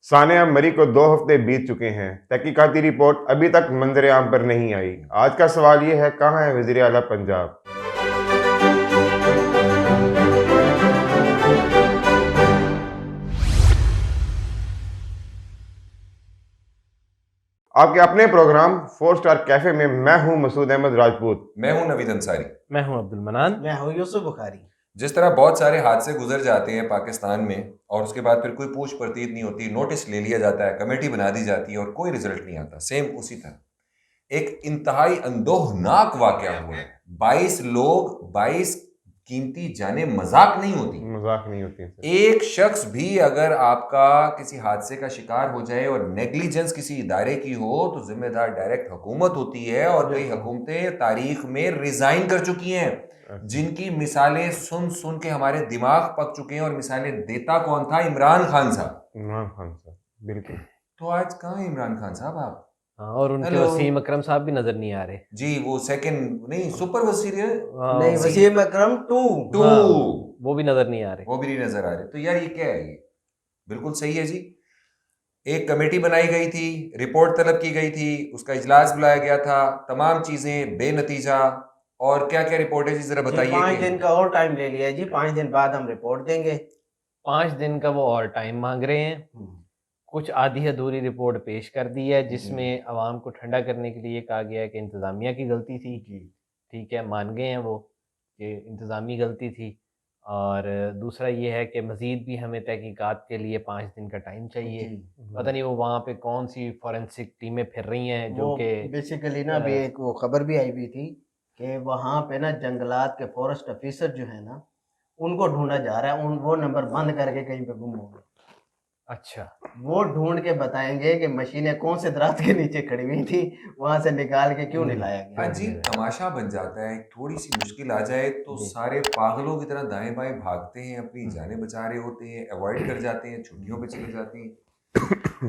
सानिया मरी को 2 हफ्ते बीत चुके हैं। तहकीकाती रिपोर्ट अभी तक मंजर-ए-आम पर नहीं आई। आज का सवाल ये है, कहाँ है वज़ीर आला पंजाब? आपके अपने प्रोग्राम 4 स्टार कैफे में मैं हूं मसूद अहमद राजपूत। मैं हूं नवीद अंसारी। मैं हूं अब्दुल मनान। मैं हूं यूसुफ बुखारी। जिस तरह बहुत सारे हादसे गुजर जाते हैं पाकिस्तान में और उसके बाद फिर कोई पूछ परतीत नहीं होती, नोटिस ले लिया जाता है, कमेटी बना दी जाती है और कोई रिजल्ट नहीं आता, सेम उसी तरह एक इंतहाई अंदोहनाक वाकया हुआ है। 22 लोग, 22 कीमती जाने मजाक नहीं होती। एक शख्स भी अगर आपका किसी हादसे का शिकार हो जाए और नेग्लिजेंस किसी इदारे की हो तो जिम्मेदार डायरेक्ट हुकूमत होती है। और कई हुकूमतें तारीख में रिजाइन कर चुकी हैं, जिनकी मिसालें सुन सुन के हमारे दिमाग पक चुके हैं। और मिसालें देता कौन था? इमरान खान साहब। बिल्कुल। तो आज कहाँ इमरान खान साहब आप? और उनके वसीम अकरम साहब भी नजर नहीं आ रहे जी। वो सेकंड नहीं, सुपर वसीर है नहीं, वसीम अकरम टू वो भी नजर नहीं आ रहे। वो भी नहीं नजर आ रहे। तो यार ये क्या है? ये बिल्कुल सही है जी। एक कमेटी बनाई गई थी, रिपोर्ट तलब की गई थी, उसका इजलास बुलाया गया था, तमाम चीजें बेनतीजा। और क्या क्या रिपोर्ट है जी, जरा बताइए। 5 दिन का और टाइम ले लिया जी, 5 दिन बाद हम रिपोर्ट देंगे। 5 दिन का वो और टाइम मांग रहे हैं। कुछ आधी अधूरी रिपोर्ट पेश कर दी है जिसमें आवाम को ठंडा करने के लिए कहा गया है कि इंतज़ामिया की गलती थी। ठीक है, मान गए हैं वो कि इंतज़ामी गलती थी। और दूसरा ये है कि मज़ीद भी हमें तहकीकात के लिए 5 दिन का टाइम चाहिए। पता नहीं वो वहाँ पे कौन सी फॉरेंसिक टीमें फिर रही हैं जो कि बेसिकली ना अभी एक वो खबर भी आई हुई थी कि वहाँ पे ना जंगलात के फॉरेस्ट ऑफिसर जो है ना उनको ढूंढा जा रहा है। वो नंबर बंद करके कहीं पे गुम हो गए। अच्छा, वो ढूंढ के बताएंगे कि मशीनें कौन से दरख्त के नीचे खड़ी हुई थी, वहां से निकाल के क्यों नहीं लाया गया। अजीब तमाशा बन जाता है। थोड़ी सी मुश्किल आ जाए तो सारे पागलों की तरह दाएं बाएं भागते हैं, अपनी जानें बचा रहे होते हैं, अवॉइड कर जाते हैं, छुट्टियों पे चले जाते हैं।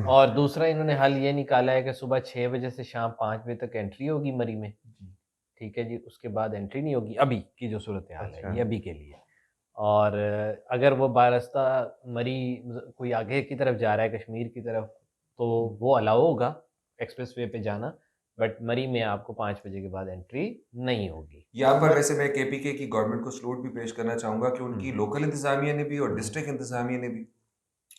और दूसरा इन्होंने हल ये निकाला है कि सुबह 6 बजे से शाम 5 बजे तक एंट्री होगी मरी में। ठीक है जी, उसके बाद एंट्री नहीं होगी अभी की जो सूरत हाल है, ये अभी के लिए। और अगर वो बारस्ता मरी कोई आगे की तरफ जा रहा है, कश्मीर की तरफ, तो वो अलाउ होगा एक्सप्रेस वे पे जाना, बट मरी में आपको 5 बजे के बाद एंट्री नहीं होगी। यहाँ पर वैसे मैं केपीके की गवर्नमेंट को सलूट भी पेश करना चाहूँगा कि उनकी लोकल इंतजामिया ने भी और डिस्ट्रिक्ट इंतजामिया ने भी,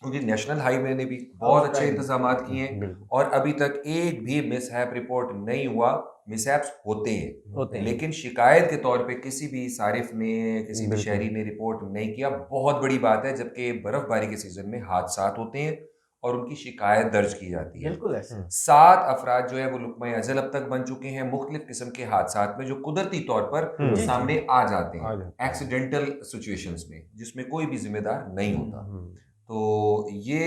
उनकी नेशनल हाईवे ने भी बहुत अच्छे इंतजाम किए हैं। और अभी तक एक भी मिसहैप रिपोर्ट नहीं हुआ। मिसहैप्स होते हैं लेकिन शिकायत के तौर पे किसी भी सारिफ ने, किसी भी शहरी ने रिपोर्ट नहीं किया। बहुत बड़ी बात है, जबकि बर्फबारी के सीजन में हादसात होते हैं और उनकी शिकायत दर्ज की जाती है। बिल्कुल ऐसे 7 अफराद जो है वो लुकमा अजल अब तक बन चुके हैं मुख्तलिफ किस्म के हादसात में, जो कुदरती तौर पर सामने आ जाते हैं एक्सीडेंटल सिचुएशंस में, जिसमें कोई भी जिम्मेदार नहीं होता। तो ये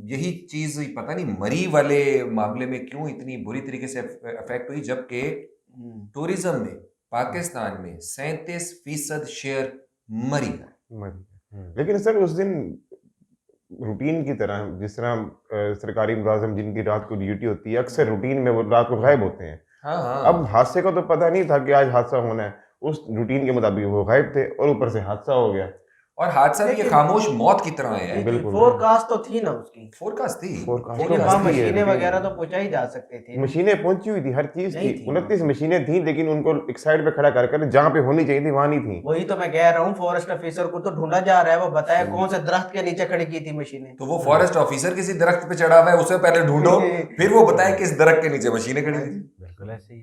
यही चीज पता नहीं मरी वाले मामले में क्यों इतनी बुरी तरीके से अफेक्ट हुई, जबकि टूरिज्म में पाकिस्तान में 37% शेयर मरी का। लेकिन सर उस दिन रूटीन की तरह, जिस तरह सरकारी मुलाजिम जिनकी रात को ड्यूटी होती है, अक्सर रूटीन में वो रात को गायब होते हैं। अब हादसे का तो पता नहीं था कि आज हादसा होना है, उस रूटीन के मुताबिक वो गायब थे और ऊपर से हादसा हो गया। और हादसा भी ये खामोश मौत की तरह है। फोरकास्ट तो थी ना, उसकी फोरकास्ट थी। मशीनें वगैरह तो पहुंचाई जा सकती थी, मशीनें पहुंची हुई थी, हर चीज थी। 29 मशीनें थी, लेकिन उनको एक साइड पे खड़ा कर जहाँ पे होनी चाहिए थी वहां नहीं थी। वही तो मैं कह रहा हूँ, फॉरेस्ट ऑफिसर को तो ढूंढा जा रहा है, वो बताए कौन से दरख्त के नीचे खड़ी की थी मशीनें। तो वो फॉरेस्ट ऑफिसर किसी दरख्त पे चढ़ा हुआ है, उसे पहले ढूंढो, फिर वो बताए किस दरख्त के नीचे मशीनें खड़ी थी। बिल्कुल ऐसे ही।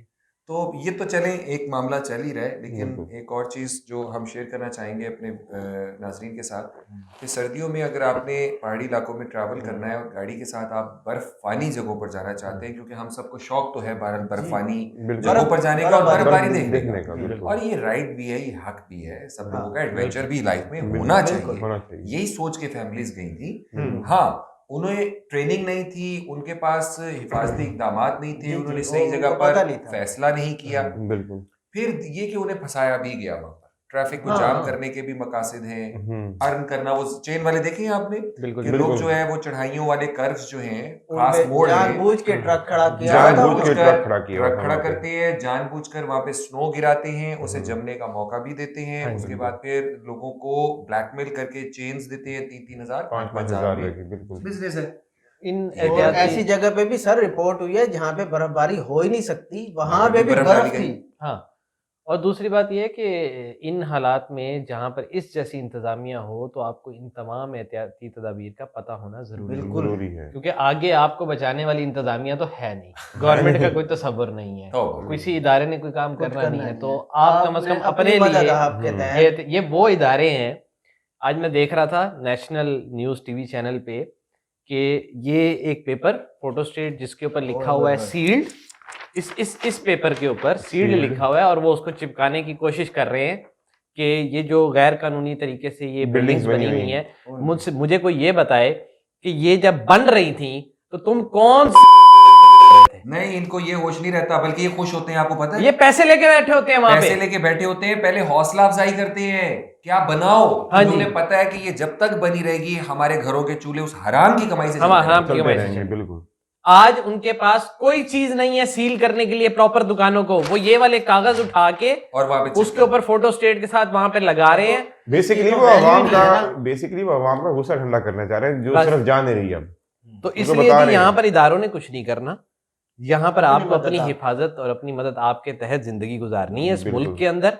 तो ये तो चले एक मामला चल ही रहा है, लेकिन एक और चीज़ जो हम शेयर करना चाहेंगे अपने नाजरीन के साथ कि सर्दियों में अगर आपने पहाड़ी इलाकों में ट्रैवल करना है और गाड़ी के साथ आप बर्फानी जगहों पर जाना चाहते हैं, क्योंकि हम सबको शौक तो है बर्फानी जगहों पर जाने का और बर्फबारी देखने का, और ये राइड भी है, ये हक भी है, सब लोगों का एडवेंचर भी लाइफ में होना चाहिए। यही सोच के फैमिलीज गई थी। हाँ, उन्हें ट्रेनिंग नहीं थी, उनके पास हिफाजती इक़दामात नहीं थे, उन्होंने सही जगह पर फैसला नहीं किया। फिर ये कि उन्हें फंसाया भी गया वहां पर। ट्रैफिक को जाम करने के भी मकासद हैं, अर्न करना। वो चेन वाले देखे हैं आपने कि लोग जो है वो चढ़ाइयों वाले कर्व्स जो हैं, खास मोड़ जानबूझ के ट्रक खड़ा करते हैं, जानबूझकर वहां पे स्नो गिराते हैं, उसे जमने का मौका भी देते हैं। उसके बाद फिर लोगों को ब्लैकमेल करके चेन्स देते हैं 3-3 हज़ार 5-5 हज़ार। बिजनेस है। इन और एहतियाती ऐसी जगह पे भी सर रिपोर्ट हुई है जहाँ पे बर्फबारी हो ही नहीं सकती, वहां पे भी बर्फबारी बर्फ थी। हाँ, और दूसरी बात यह है कि इन हालात में जहाँ पर इस जैसी इंतजामिया हो तो आपको इन तमाम एहतियाती तदाबीर का पता होना ज़रूरी है, बिल्कुल। जरूरी है। क्योंकि आगे आपको बचाने वाली इंतजामिया तो है नहीं, गवर्नमेंट का कोई तसव्वुर नहीं है, तो किसी इदारे ने कोई काम कुछ करना नहीं है, तो है। आप कम से कम आपने अपने मदद लिए आपके तहत ये वो इदारे हैं। आज मैं देख रहा था नेशनल न्यूज़ टीवी चैनल पे कि ये एक पेपर फोटोस्टेट जिसके ऊपर लिखा हुआ है सील्ड, इस पेपर के ऊपर सील्ड Sealed। लिखा हुआ है और वो उसको चिपकाने की कोशिश कर रहे हैं कि ये जो गैर कानूनी तरीके से ये बिल्डिंग्स Buildings बनी बनी हुई हुई हैं, मुझे कोई ये बताए कि ये जब बन रही थी तो तुम कौन नहीं, इनको ये होश नहीं रहता, बल्कि ये खुश होते हैं, आपको पता है? ये पैसे लेके बैठे होते हैं वहां पैसे पे। लेके बैठे होते हैं, पहले हौसला अफजाई करते हैं, क्या बनाओ, हाँ जी। उन्हें पता है कि ये जब तक बनी रहेगी हमारे घरों के चूल्हे उस हराम की कमाई से हम चलते हराम रहेंगे। की चलते कमाई से रहेंगे, चलेंगे। बिल्कुल। आज उनके पास कोई चीज नहीं है सील करने के लिए प्रॉपर दुकानों को, वो ये वाले कागज उठा के और वहां पे उसके ऊपर फोटो स्टेट के साथ वहां पे लगा रहे हैं। बेसिकली तो वो value आवाम नहीं का है ना। बेसिकली वो आवाम का गुस्सा ठंडा करना चाह रहे हैं जो बस। सिर्फ जा नहीं रही अब। तो उनको इसलिए बता जी रहे यहाँ हैं। पर इदारों ने कुछ नहीं करना, यहाँ पर अपनी आपको मदद अपनी आप। हिफाजत और अपनी मदद आपके तहत जिंदगी गुजारनी है इस बिल्कुल। मुल्क के अंदर।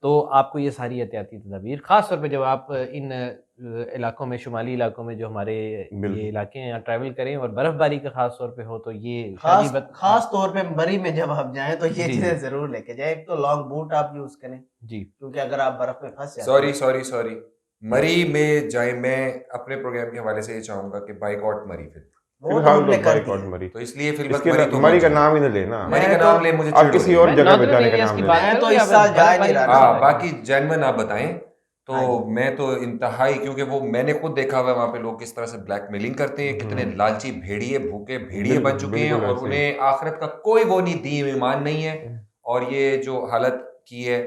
तो आपको ये सारी एहतियाती तदाबीर, खास तौर पे जब आप इन इलाकों में, शुमाली इलाकों में जो हमारे बिल्कुल। ये इलाके हैं, यहाँ ट्रैवल करें और बर्फबारी का खास तौर पे हो तो ये खास तौर पे मरी में जब आप जाएं तो ये जी। चीजें जरूर लेके जाएं। एक तो लॉन्ग बूट आप यूज करें, जी क्योंकि अगर आप बर्फ में फंस जाते हैं। सॉरी मरी में जाए, मैं अपने प्रोग्राम के हवाले से ये चाहूंगा कि बाइकआउट मरी फिल्म, वो तो फिलहाल हमने तो कर बाइकआउट दिया। मरी। तो इसलिए फिल्म इसके मरी तो मरी मत का जाओ। नाम ही न लेना। मरी का मैं नाम तो- ले, मुझे आप चिढ़ किसी हो और रही है। जगह नॉर्दर्न बचाने का एरियाज नाम की ले बात लें। मैं तो करें इस या साल जा ही नहीं बर्फबारी रहा। की हाँ, बात बाकी जेन्युइन आप बताएं तो हाँ मैं तो इंतहाई, क्योंकि वो मैंने खुद देखा हुआ है वहां पे लोग किस तरह से ब्लैकमेलिंग करते हैं, कितने लालची भेड़िए, भूखे भेड़िए बन चुके हैं, बिल्कुल और ऐसे। उन्हें आखिरत का कोई वो नहीं, दीन ईमान नहीं है। और ये जो हालत की है,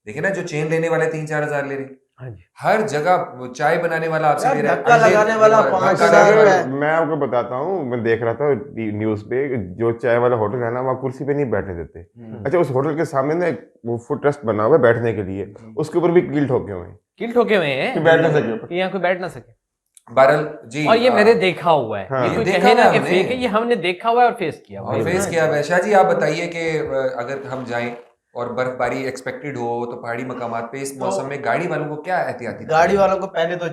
देखिए ना, जो चेन लेने वाले 3-4 हजार ले रहे, हाँ जी। हर जगह चाय बनाने वाला आपसे यार, ले रहा है, धक्का अंडे लगाने वाला धक्का 5,000 लगाने वाला। रुपए। मैं आपको बताता हूँ, मैं देख रहा था न्यूज पे, जो चाय वाला होटल है ना, वहाँ कुर्सी पे नहीं बैठने देते। अच्छा, उस होटल के सामने ना एक वो फुट रेस्ट बना हुआ है बैठने के लिए, उसके ऊपर भी कील ठोके हुए हैं किल ठोके हुए हैं कि बैठ ना सके ऊपर। कि यहाँ कोई बैठ ना सके। बहरहाल जी, और ये मैंने देखा हुआ है, हाँ। ये कोई देखा कहे ना हुआ कि हमने। फेक है, ये हमने देखा हुआ है और फेस किया हुआ और है। फेस किया हुआ है। शाह जी, आप बताइए कि अगर हम जाएं और बर्फबारी एक्सपेक्टेड हो तो पहाड़ी मकामात पे इस मौसम में गाड़ी वालों को क्या एहतियाती गाड़ी वालों को पहले तो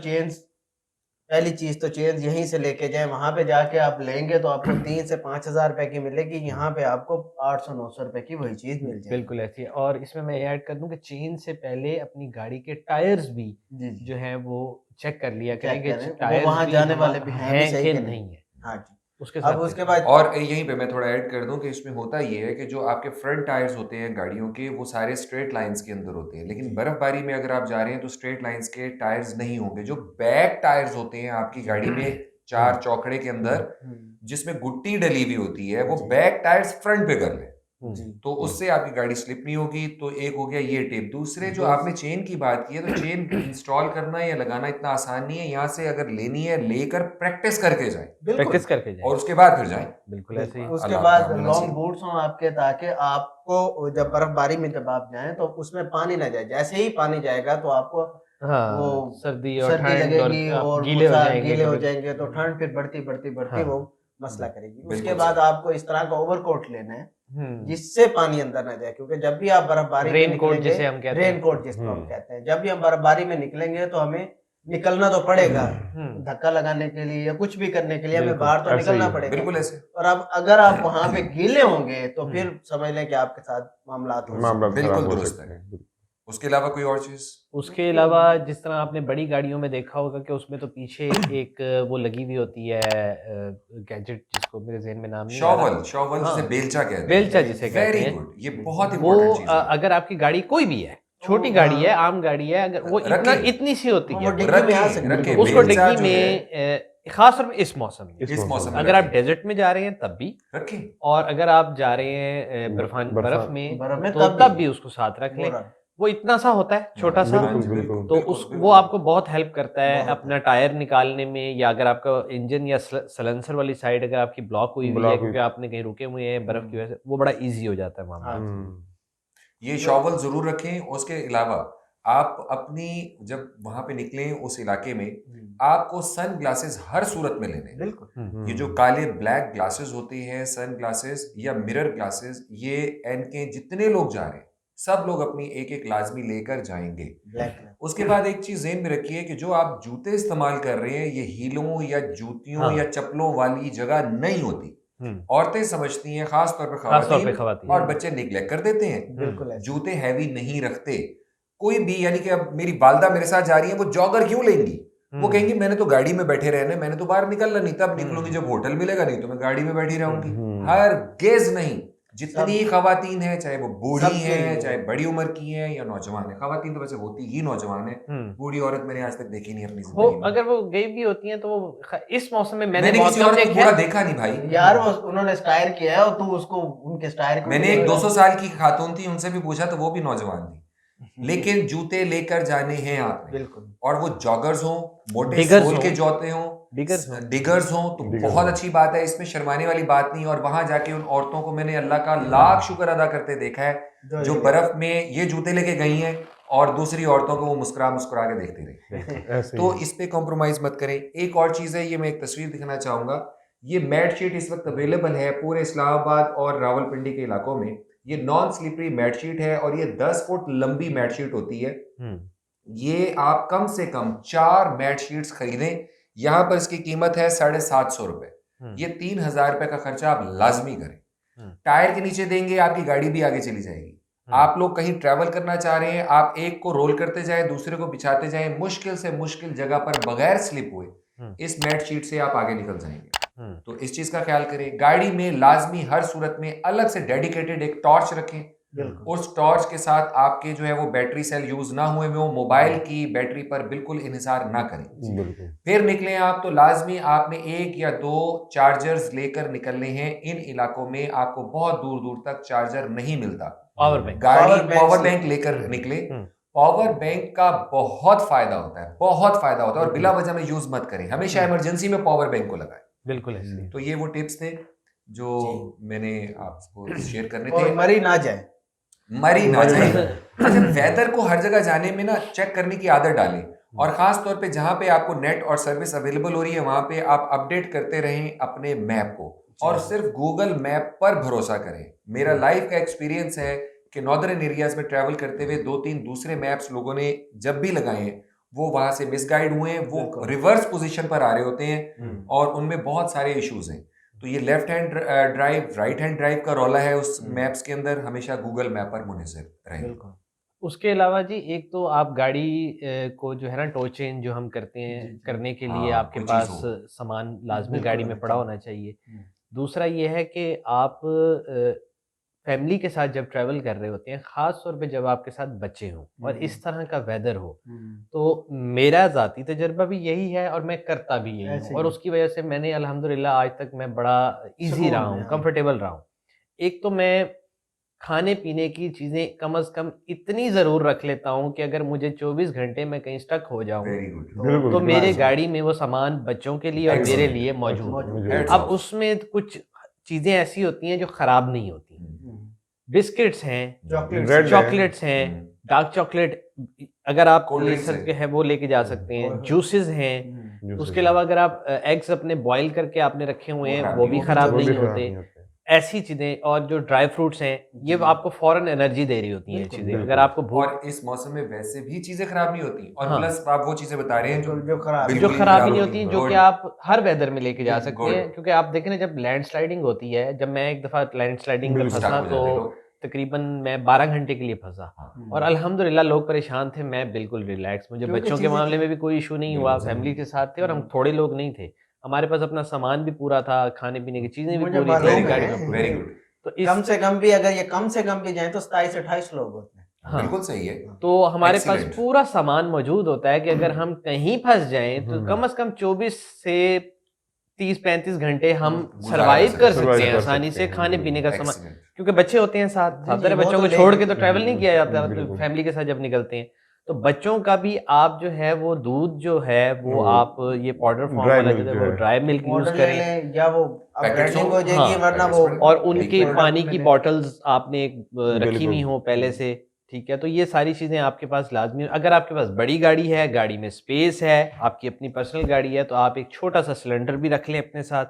पहली चीज तो चेंज यहीं से लेके जाएं। वहां पे जाके आप लेंगे तो आपको 3 से 5,000 रुपए की मिलेगी, यहाँ पे आपको 800-900 रुपए की वही चीज मिल जाएगी। बिल्कुल ऐसी है। और इसमें मैं ऐड कर दूं कि चेन से पहले अपनी गाड़ी के टायर्स भी जी जी। जो है वो चेक कर लिया चेक करें कि करें, वो टायर्स वहाँ भी जाने वाले भी हैं भी सही कि कि नहीं है। हाँ जी। उसके अब साथ उसके बाद और यहीं पे मैं थोड़ा ऐड कर दूं कि इसमें होता ये है कि जो आपके फ्रंट टायर्स होते हैं गाड़ियों के, वो सारे स्ट्रेट लाइंस के अंदर होते हैं, लेकिन बर्फबारी में अगर आप जा रहे हैं तो स्ट्रेट लाइंस के टायर्स नहीं होंगे। जो बैक टायर्स होते हैं आपकी गाड़ी में 4 चौकड़े के अंदर, जिसमें गुट्टी डली हुई होती है, वो बैक टायर्स फ्रंट पे कर लें, जी तो उससे आपकी गाड़ी स्लिप नहीं होगी। तो एक हो गया ये टिप। दूसरे, जो आपने चेन की बात की है, तो चेन इंस्टॉल करना या लगाना इतना आसान नहीं है। यहाँ से अगर लेनी है, लेकर प्रैक्टिस करके जाएं प्रैक्टिस करके जाए। और उसके बाद फिर जाएं। बिल्कुल ऐसे ही। उसके अल्लाह बाद आपका लॉन्ग नसीब। बूट्स हों आपके, ताकि आपको जब बर्फबारी में जब आप जाएं तो उसमें पानी ना जाए। जैसे ही पानी जाएगा तो आपको हाँ, वो सर्दी और सर्दी ठंड लगेगी और और गीले हो जाएंगे गीले हो कभी। जाएंगे, तो ठंड फिर बढ़ती हाँ। वो मसला करेगी। बिल्कुल उसके बाद सही। आपको इस तरह का ओवरकोट लेना है जिससे पानी अंदर ना जाए, क्योंकि जब भी आप बर्फबारी में रेन कोट निकलेंगे, जिसे हम कहते हैं। रेन कोट जिसको हम कहते हैं, जब भी हम बर्फबारी में निकलेंगे तो हमें निकलना तो पड़ेगा, धक्का लगाने के लिए या कुछ भी करने के लिए हमें बिल्कुल, बाहर तो ऐसे निकलना ही। पड़ेगा। बिल्कुल ऐसे। और अब अगर आप वहां पे गीले होंगे तो फिर समझ लें कि आपके साथ मामला हो मामला सकते हैं। बिल्कुल खराब हो दुरुस्त सकते है। हैं। उसके अलावा कोई और चीज? उसके अलावा जिस तरह आपने बड़ी गाड़ियों में देखा होगा कि उसमें तो पीछे एक वो लगी हुई होती है गैजेट, जिसको मेरे ज़हन में नाम नहीं आ रहा। शॉवल हाँ। जिसे बेलचा कहते हैं। बेलचा जिसे कहते वेरी हैं। गुड, ये बहुत वो इंपॉर्टेंट चीज है। अगर आपकी गाड़ी कोई भी है, छोटी गाड़ी है, आम गाड़ी है, अगर वो इतनी सी होती वो है, डिग्गी में आ सकती है। रखे, उसको बेलचा डिग्गी जो है, में खास तौर पे इस मौसम में, इस मौसम में अगर आप रखें। डेजर्ट में जा रहे हैं तब भी, रखें। और अगर आप जा रहे हैं बर्फ बर्फ में बर्फ में तो तब भी उसको साथ रख लें। वो इतना सा होता है, छोटा सा, बिल्कुल, बिल्कुल। तो उस वो आपको बहुत हेल्प करता है अपना टायर निकालने में, या अगर आपका इंजन या सलेंसर वाली साइड अगर आपकी ब्लॉक हुई हुई है क्योंकि आपने कहीं रुके हुए हैं बर्फ की वजह से, वो बड़ा इजी हो जाता है मामला। ये शॉवल जरूर रखें। उसके अलावा आप अपनी जब वहां पे निकले उस इलाके में, आपको सन ग्लासेस हर सूरत में लेने हैं। बिल्कुल। ये जो काले ब्लैक ग्लासेस होते हैं, सन ग्लासेस या मिरर ग्लासेस, ये एन के जितने लोग जा रहे हैं सब लोग अपनी एक एक लाजमी लेकर जाएंगे। उसके बाद एक चीज ज़हन में रखिए कि जो आप जूते इस्तेमाल कर रहे हैं ये हीलों या जूतियों या चप्पलों वाली जगह नहीं होती। औरतें समझती हैं, खास तौर पर खवातीन और बच्चे निगलेक्ट कर देते हैं। जूते हैवी नहीं रखते कोई भी, यानी कि अब मेरी वालदा मेरे साथ जा रही है, वो जॉगर क्यों लेंगी? वो कहेंगी मैंने तो गाड़ी में बैठे रहना है, मैंने तो बाहर निकलना नहीं, तब निकलूंगी जब होटल मिलेगा, नहीं तो मैं गाड़ी में बैठी रहूंगी। हर गेज नहीं, जितनी खवातीन है, चाहे वो बूढ़ी है, चाहे बड़ी उम्र की है या नौजवान है। खवातीन तो वैसे होती ही नौजवान है, बूढ़ी औरत मैंने आज तक देखी नहीं अपनी जिंदगी में। अगर वो गई भी होती हैं तो वो इस मौसम में मैंने किसी औरत को बुरा देखा नहीं भाई यार, वो उन्होंने स्टायर किया है और तू उसको उनके स्टायर को। मैंने एक 200 साल की खातून थी, उनसे भी पूछा तो वो भी नौजवान थी, लेकिन जूते लेकर जाने हैं आपने। बिल्कुल। और वो जॉगर्स हो, मोटे सोल के जूते हो, डिगर्स हो तो बहुत अच्छी बात है, इसमें शर्माने वाली बात नहीं। और वहां जाके उन औरतों को मैंने अल्लाह का लाख शुक्र अदा करते देखा है जो बर्फ में ये जूते लेके गई हैं और दूसरी औरतों को वो मुस्कुरा मुस्कुरा के देखती रही। तो इस पे कॉम्प्रोमाइज मत करें। एक और चीज है, ये मैं एक तस्वीर दिखाना चाहूंगा। ये मैट शीट इस वक्त अवेलेबल है पूरे इस्लामाबाद और रावलपिंडी के इलाकों में। ये नॉन स्लिपरी मैट शीट है और ये 10 फुट लंबी मैट शीट होती है। ये आप कम से कम 4 मैट शीट्स खरीदें। यहाँ पर इसकी कीमत है 750 रुपए। ये 3000 रुपए का खर्चा आप लाजमी करें। टायर के नीचे देंगे, आपकी गाड़ी भी आगे चली जाएगी। आप लोग कहीं ट्रैवल करना चाह रहे हैं, आप एक को रोल करते जाए, दूसरे को बिछाते जाए, मुश्किल से मुश्किल जगह पर बगैर स्लिप हुए इस मैट शीट से आप आगे निकल जाएंगे। तो इस चीज का ख्याल करें। गाड़ी में लाजमी हर सूरत में अलग से डेडिकेटेड एक टॉर्च रखें। उस टॉर्च के साथ आपके जो है वो बैटरी सेल यूज ना हुए, वो मोबाइल की बैटरी पर बिल्कुल इन्हिसार ना करें। फिर निकले आप तो लाजमी आपने 1 या 2 चार्जर्स लेकर निकलने हैं। इन इलाकों में आपको बहुत दूर दूर तक चार्जर नहीं मिलता। पावर बैंक लेकर निकले। पावर बैंक का बहुत फायदा होता है, बहुत फायदा होता है, और बिला वजह में यूज मत करें। हमेशा इमरजेंसी में पावर बैंक को लगाएं। बिल्कुल ऐसे। तो ये वो टिप्स थे जो मैंने आपको शेयर करने थे। मरी ना जाए। अच्छा, वेदर को हर जगह जाने में ना चेक करने की आदत डालें, और खास तौर पे जहां पे आपको नेट और सर्विस अवेलेबल हो रही है वहां पे आप अपडेट करते रहें अपने मैप को, और सिर्फ गूगल मैप पर भरोसा करें। मेरा लाइफ का एक्सपीरियंस है कि नॉर्दर्न एरियाज में ट्रैवल करते हुए 2-3 दूसरे मैप्स लोगों ने जब भी लगाए हैं वो वहां से मिसगाइड हुए हैं, वो रिवर्स पोजीशन पर आ रहे होते हैं और उनमें बहुत सारे इश्यूज हैं। तो ये left hand drive, right hand drive का रौला है उस मैप्स के अंदर। हमेशा गूगल मैप पर मुनज़िर रहें। उसके अलावा जी, एक तो आप गाड़ी को जो है ना टो चेन जो हम करते हैं, करने के लिए आपके पास सामान लाजमी गाड़ी में पड़ा होना चाहिए। दूसरा ये है कि आप फैमिली के साथ जब ट्रैवल कर रहे होते हैं, ख़ास तौर पे जब आपके साथ बच्चे हों और इस तरह का वेदर हो, तो मेरा ज़ाती तजर्बा भी यही है और मैं करता भी यही हूँ, और उसकी वजह से मैंने अल्हम्दुलिल्लाह आज तक मैं बड़ा इजी रहा हूँ, कंफर्टेबल रहा हूँ। एक तो मैं खाने पीने की चीज़ें कम अज़ कम इतनी ज़रूर रख लेता हूँ कि अगर मुझे 24 घंटे में कहीं स्टक हो जाऊँ तो मेरे गाड़ी में वो सामान बच्चों के लिए और मेरे लिए मौजूद है। अब उसमें कुछ चीज़ें ऐसी होती हैं जो ख़राब नहीं होती। बिस्किट्स हैं, चॉकलेट्स हैं, डार्क चॉकलेट अगर आप ले सकते हैं वो लेके जा सकते हैं, जूसेस हैं। उसके अलावा अगर आप एग्स अपने बॉईल करके आपने रखे हुए हैं वो भी ख़राब नहीं होते। ऐसी चीजें, और जो ड्राई फ्रूट्स हैं ये आपको फौरन एनर्जी दे रही होती हैं चीजें। अगर आपको भूख, और इस मौसम में वैसे भी चीजें खराब नहीं होती, और प्लस आप वो चीजें बता रहे हैं जो खराब नहीं होती, जो कि आप हर वेदर में लेके जा सकते हैं। क्योंकि आप देखें ना, जब लैंड स्लाइडिंग होती है, जब मैं एक दफा लैंड स्लाइडिंग में फंसा तो तकरीबन मैं 12 घंटे के लिए फंसा, और अल्हम्दुलिल्लाह लोग परेशान थे, मैं बिल्कुल रिलैक्स। मुझे बच्चों के मामले में भी कोई इशू नहीं हुआ, फैमिली के साथ थे और हम थोड़े लोग नहीं थे, हमारे पास अपना सामान भी पूरा था, खाने पीने की चीजें भी पूरी थी गाड़ी में। Very good. तो कम से कम भी अगर ये कम से कम भी जाए तो 27 से 28 लोग होते हैं। हाँ, बिल्कुल सही है। तो हमारे पास पूरा सामान मौजूद होता है कि अगर हम कहीं फंस जाएं तो कम से कम 24 से 30-35 घंटे हम सरवाइव कर सकते हैं आसानी से। खाने पीने का सामान, क्योंकि बच्चे होते हैं साथ, बच्चों को छोड़ के तो ट्रैवल नहीं किया जाता फैमिली के साथ जब निकलते हैं। तो बच्चों का भी आप जो है वो दूध जो है वो आप ये पाउडर फॉर्म वाला जो है वो ड्राई मिल्क यूज करें, या वो अपग्रेडिंग हो जाएगी, वरना वो, और उनकी पानी की बॉटल्स आपने रखी हुई हो पहले से, ठीक है, तो ये सारी चीज़ें आपके पास लाजमी। अगर आपके पास बड़ी गाड़ी है, गाड़ी में स्पेस है, आपकी अपनी पर्सनल गाड़ी है, तो आप एक छोटा सा सिलेंडर भी रख लें अपने साथ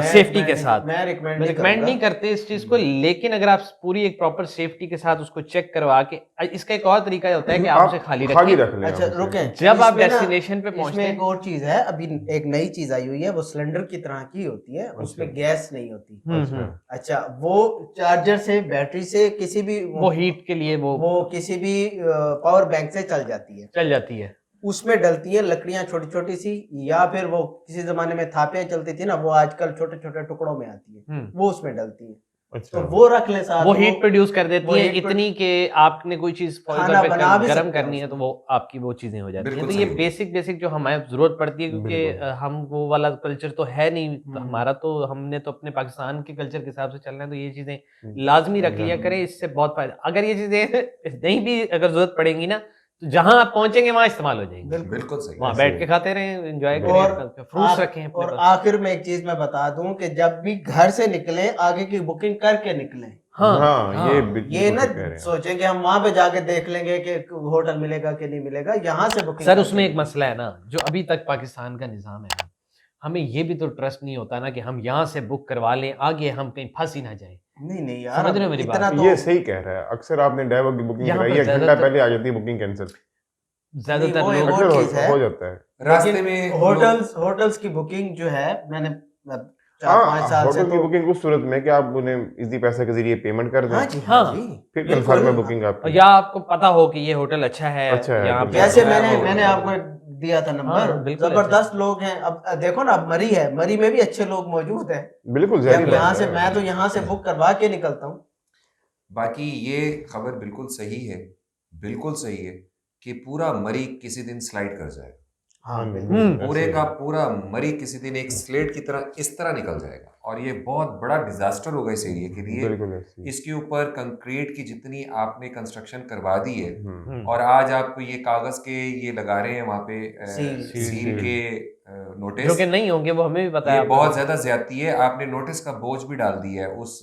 सेफ्टी के साथ। मैं रिकमेंड नहीं करते इस चीज़ को, लेकिन अगर आप पूरी एक प्रॉपर सेफ्टी के साथ उसको चेक करवा के, इसका एक और तरीका होता है कि आप उसे खाली रख लें। अच्छा रुके, जब आप इसमें ना- डेस्टिनेशन पे पहुंचते इसमें हैं। एक और चीज है, अभी एक नई चीज आई हुई है, वो सिलेंडर की तरह की होती है, उसमें गैस नहीं होती। अच्छा, वो चार्जर से, बैटरी से, किसी भी वो हीट के लिए वो किसी भी पावर बैंक से चल जाती है। उसमें डलती है लकड़ियां छोटी छोटी सी, या फिर वो किसी जमाने में थापियां चलती थी ना, वो आजकल छोटे छोटे टुकड़ों में आती है, वो उसमें डलती है। अच्छा। तो वो रख ले साथ, वो हीट प्रोड्यूस कर देती है हीट इतनी कि आपने कोई चीज खाना बना भी गर्म सकते हैं करनी है तो वो आपकी वो चीजें हो जाती हैं। बिल्कुल तो ये सही। बेसिक जो हमें जरूरत पड़ती है, क्योंकि हम वो वाला कल्चर तो है नहीं हमारा, तो हमने तो अपने पाकिस्तान के कल्चर के हिसाब से चलना है। तो ये चीजें लाजमी रख लिया करें, इससे बहुत फायदा। अगर ये चीजें नहीं भी अगर जरूरत पड़ेगी ना, तो जहां आप पहुंचेंगे वहां इस्तेमाल हो जाएंगे। बिल्कुल सही। वहां बैठ के खाते रहें, एंजॉय और करें, फ्रूट्स रखें अपने और पास। आखिर में एक चीज मैं बता दूं कि जब भी घर से निकले, आगे की बुकिंग करके निकले। हाँ, ये ना सोचें कि हम वहां पे जाके देख लेंगे कि होटल मिलेगा कि नहीं मिलेगा, यहाँ से बुकिंग। सर उसमें एक मसला है ना, जो अभी तक पाकिस्तान का निज़ाम है ना, हमें ये भी तो ट्रस्ट नहीं होता ना कि हम यहाँ से बुक करवा लें, आगे हम कहीं फंस ही ना जाए। नहीं यार, समझ रहे हो मेरी बात? तो ये सही कह रहा है। अक्सर आपने ड्राइवर की बुकिंग कराई है, घंटा पहले आ जाती है बुकिंग कैंसिल। ज्यादातर वो लोग और चीज है, हो जाता है रास्ते में होटल्स की बुकिंग जो है, मैंने 4-5 साल से होटल की बुकिंग उस सूरत में कि आप उन्हें इजी पैसे के जरिए पेमेंट कर दें। हाँ, फिर कंफर्म है बुकिंग आपकी, या आपको पता हो कि ये होटल अच्छा है यहाँ पे। जैसे मैंने आपको दिया था नंबर, जबरदस्त लोग हैं। अब देखो ना, अब मरी है, मरी में भी अच्छे लोग मौजूद हैं। बिल्कुल यहाँ से मैं तो यहाँ से बुक करवा के निकलता हूँ। बाकी ये खबर बिल्कुल सही है, बिल्कुल सही है कि पूरा मरी किसी दिन स्लाइड कर जाएगा। पूरे का पूरा मरी किसी दिन एक स्लेट की तरह इस तरह निकल जाएगा, और ये बहुत बड़ा डिजास्टर होगा इस एरिया के लिए। इसके ऊपर कंक्रीट की जितनी आपने कंस्ट्रक्शन करवा दी है, और आज आप ये कागज के ये लगा रहे हैं वहाँ पे सील के नोटिस, जो कि नहीं होंगे, वो हमें भी पता है। ये बहुत ज्यादा ज्यादती है। आपने नोटिस का बोझ भी डाल दिया है उस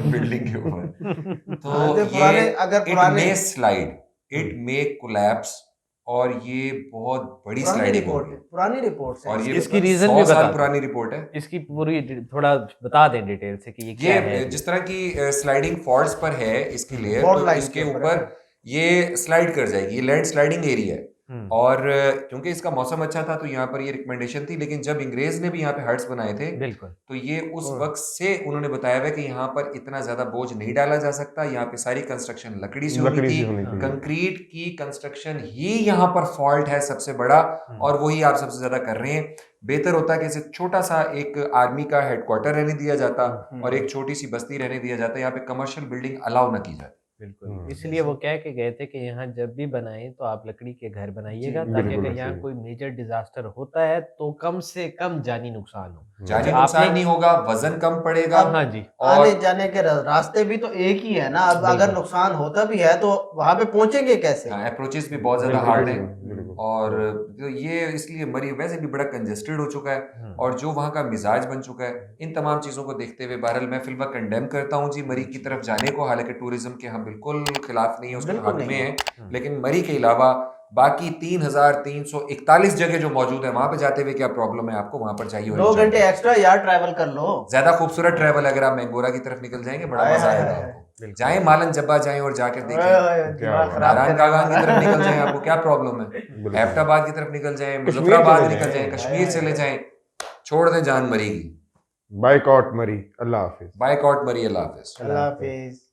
बिल्डिंग के ऊपर। तो ये it may slide, it may collapse, और ये बहुत बड़ी स्लाइडिंग होगी। पुरानी रिपोर्ट है, और ये इसकी रीजन 100 भी साल पुरानी रिपोर्ट है। इसकी पूरी थोड़ा बता दें डिटेल से कि ये क्या है। जिस तरह की स्लाइडिंग फॉल्ट्स पर है इसकी लेयर, तो इसके ऊपर ये स्लाइड कर जाएगी। ये लैंड स्लाइडिंग एरिया है, और क्योंकि इसका मौसम अच्छा था तो यहाँ पर ये रिकमेंडेशन थी। लेकिन जब अंग्रेज ने भी यहाँ पे हट्स बनाए थे, बिल्कुल, तो ये उस वक्त से उन्होंने बताया हुआ कि यहाँ पर इतना ज्यादा बोझ नहीं डाला जा सकता। यहाँ पे सारी कंस्ट्रक्शन लकड़ी से होनी थी, कंक्रीट की कंस्ट्रक्शन ही यहाँ पर फॉल्ट है सबसे बड़ा, और वही आप सबसे ज्यादा कर रहे हैं। बेहतर होता है कि इसे छोटा सा एक आर्मी का हेडक्वार्टर रहने दिया जाता, और एक छोटी सी बस्ती रहने दिया जाता। यहाँ पे कमर्शियल बिल्डिंग अलाउ ना की जाए। बिल्कुल, इसलिए वो कह के गए थे कि यहाँ जब भी बनाए तो आप लकड़ी के घर बनाइएगा, ताकि अगर यहाँ कोई मेजर डिजास्टर होता है तो कम से कम जानी नुकसान हो। जानी नुकसान नहीं होगा, वजन कम पड़ेगा। हाँ जी, आने जाने के रास्ते भी तो एक ही है ना। अब अगर नुकसान होता भी है तो वहां पे पहुंचेंगे कैसे? अप्रोचेस भी बहुत ज्यादा हार्ड है, और ये इसलिए मरी वैसे भी बड़ा कंजेस्टेड हो चुका है, और जो वहाँ का मिजाज बन चुका है। इन तमाम चीज़ों को देखते हुए बहरहाल मैं फिलहाल कंडेम करता हूँ जी मरी की तरफ जाने को। हालांकि टूरिज्म के हम बिल्कुल खिलाफ नहीं है, उसके हक में है, लेकिन मरी के अलावा बाकी 3341 जगह जो मौजूद है, वहां पे जाते हुए क्या प्रॉब्लम है आपको? वहां पर चाहिए 2 घंटे एक्स्ट्रा यार ट्रैवल कर लो। ज्यादा खूबसूरत ट्रैवल अगर आप मैंगोरा की तरफ निकल जाएंगे, बड़ा मजा आएगा आपको। जाएं मालन जब्बा जाएं और जाकर देखें। नारायण कागान की तरफ निकल जाएं, आपको क्या प्रॉब्लम है? एबटाबाद की तरफ निकल जाएं, मुजफ्फराबाद निकल जाएं, कश्मीर चले जाएं, छोड़ दें जान मरी की। बाइकआउट मरी। अल्लाह हाफिज। बाइकआउट मरी। अल्लाह हाफिज। अल्लाह हाफिज।